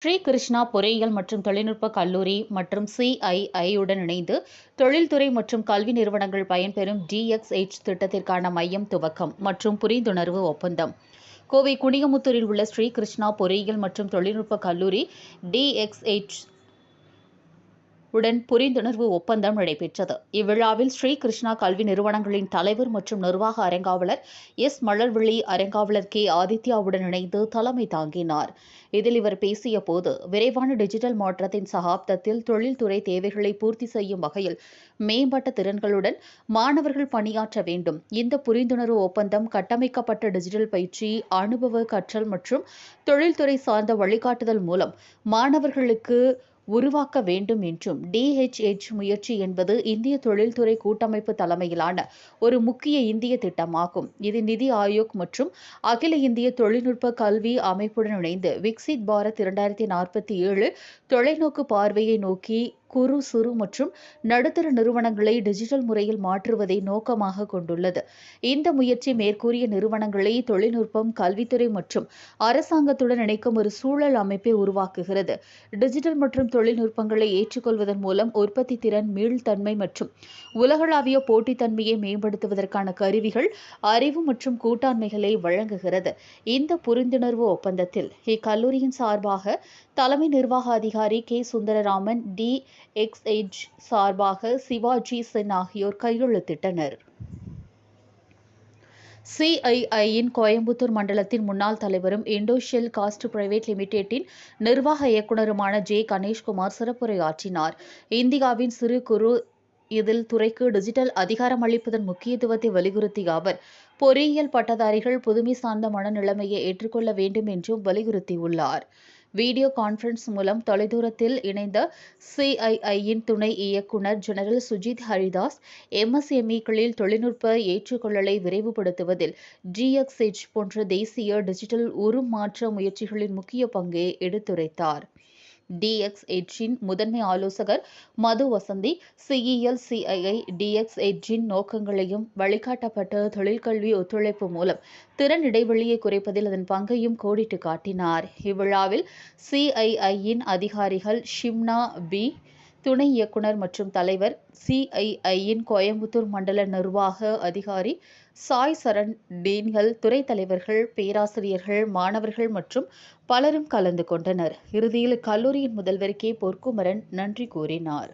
ஸ்ரீ கிருஷ்ணா பொறியியல் மற்றும் தொழில்நுட்ப கல்லூரி மற்றும் CII உடன் இணைந்து தொழில்துறை மற்றும் கல்வி நிறுவனங்கள் பயன்பெறும் DXH திட்டத்திற்கான மையம் துவக்கம் மற்றும் புரிந்துணர்வு ஒப்பந்தம். கோவை குனியமுத்தூரில் உள்ள ஸ்ரீ கிருஷ்ணா பொறியியல் மற்றும் தொழில்நுட்ப கல்லூரி DXH உடன் புரிந்துணர்வு ஒப்பந்தம் நடைபெற்றது. இவ்விழாவில் ஸ்ரீ கிருஷ்ணா கல்வி நிறுவனங்களின் தலைவர் மற்றும் நிர்வாக அரங்காவலர் மலர்விழி, அரங்காவலர் ஆதித்யாவுடன் இணைந்து தலைமை தாங்கினார். இதில் இவர் பேசிய போது, விரைவான டிஜிட்டல் மாற்றத்தின் சகாப்தத்தில் தொழில்துறை தேவைகளை பூர்த்தி செய்யும் வகையில் மேம்பட்ட திறன்களுடன் மாணவர்கள் பணியாற்ற வேண்டும். இந்த புரிந்துணர்வு ஒப்பந்தம் கட்டமைக்கப்பட்ட டிஜிட்டல் பயிற்சி, அனுபவ கற்றல் மற்றும் தொழில்துறை சார்ந்த வழிகாட்டுதல் மூலம் மாணவர்களுக்கு உருவாக்க வேண்டும் என்றும், DHH முயற்சி என்பது இந்திய தொழில்துறை கூட்டமைப்பு தலைமையிலான ஒரு முக்கிய இந்திய திட்டமாகும். இது நிதி ஆயோக் மற்றும் அகில இந்திய தொழில்நுட்ப கல்வி அமைப்புடன் இணைந்து விக்சித் பாரத் 2047 தொலைநோக்கு பார்வையை நோக்கி குறு, சிறு மற்றும் நடுத்தர நிறுவனங்களை டிஜிட்டல் முறையில் மாற்றுவதை நோக்கமாக கொண்டுள்ளது. இந்த முயற்சி மேற்கூறிய நிறுவனங்களை தொழில்நுட்பம், கல்வித்துறை மற்றும் அரசாங்கத்துடன் இணைக்கும் ஒரு சூழல் அமைப்பை உருவாக்குகிறது. டிஜிட்டல் மற்றும் தொழில்நுட்பங்களை ஏற்றுக்கொள்வதன் மூலம் உற்பத்தி திறன், மீள்தன்மை மற்றும் உலகளாவிய போட்டித்தன்மையை மேம்படுத்துவதற்கான கருவிகள், அறிவு மற்றும் கூட்டாண்மைகளை வழங்குகிறது. இந்த புரிந்துணர்வு ஒப்பந்தத்தில் இக்கல்லூரியின் சார்பாக தலைமை நிர்வாக அதிகாரி சுந்தரராமன், DXH சார்பாக சிவாஜி சென் ஆகியோர் கையெழுத்திட்டனர். CII-யின் கோயம்புத்தூர் மண்டலத்தின் முன்னாள் தலைவரும் இண்டோஷெல் காஸ்ட் பிரைவேட் லிமிடெட்டின் நிர்வாக இயக்குநருமான கணேஷ்குமார் சிறப்புரையாற்றினார். இந்தியாவின் சிறு குறு இதில் துறைக்கு டிஜிட்டல் அதிகாரமளிப்பதன் முக்கியத்துவத்தை வலியுறுத்திய அவர், பொறியியல் பட்டதாரிகள் புதுமை சார்ந்த மனநிலைமையை ஏற்றுக்கொள்ள வேண்டும் என்றும் வலியுறுத்தியுள்ளார். வீடியோ கான்பரன்ஸ் மூலம் தொலைதூரத்தில் இணைந்த CII-யின் துணை இயக்குநர் ஜெனரல் சுஜித் ஹரிதாஸ், MSME-களில் தொழில்நுட்ப ஏற்றுக்கொள்ளலை விரைவுபடுத்துவதில் DXH போன்ற தேசிய டிஜிட்டல் உருமாற்ற முயற்சிகளின் முக்கிய பங்கை எடுத்துரைத்தார். DXH-இன் முதன்மை ஆலோசகர் மது வசந்தி, CEL CII DXH-இன் நோக்கங்களையும், வழிகாட்டப்பட்ட தொழிற்கல்வி ஒத்துழைப்பு மூலம் திறன் இடைவெளியை குறைப்பதில் அதன் பங்கையும் கோடிட்டு காட்டினார். இவ்விழாவில் CII-யின் அதிகாரிகள் ஷிம்னா B, துணை இயக்குநர் மற்றும் தலைவர், CII-யின் கோயம்புத்தூர் மண்டல நிர்வாக அதிகாரி சாய் சரண், டீன்கள், துறை தலைவர்கள், பேராசிரியர்கள், மாணவர்கள் மற்றும் பலரும் கலந்து கொண்டனர். இறுதியில் கல்லூரியின் முதல்வர் பொற்குமரன் நன்றி கூறினார்.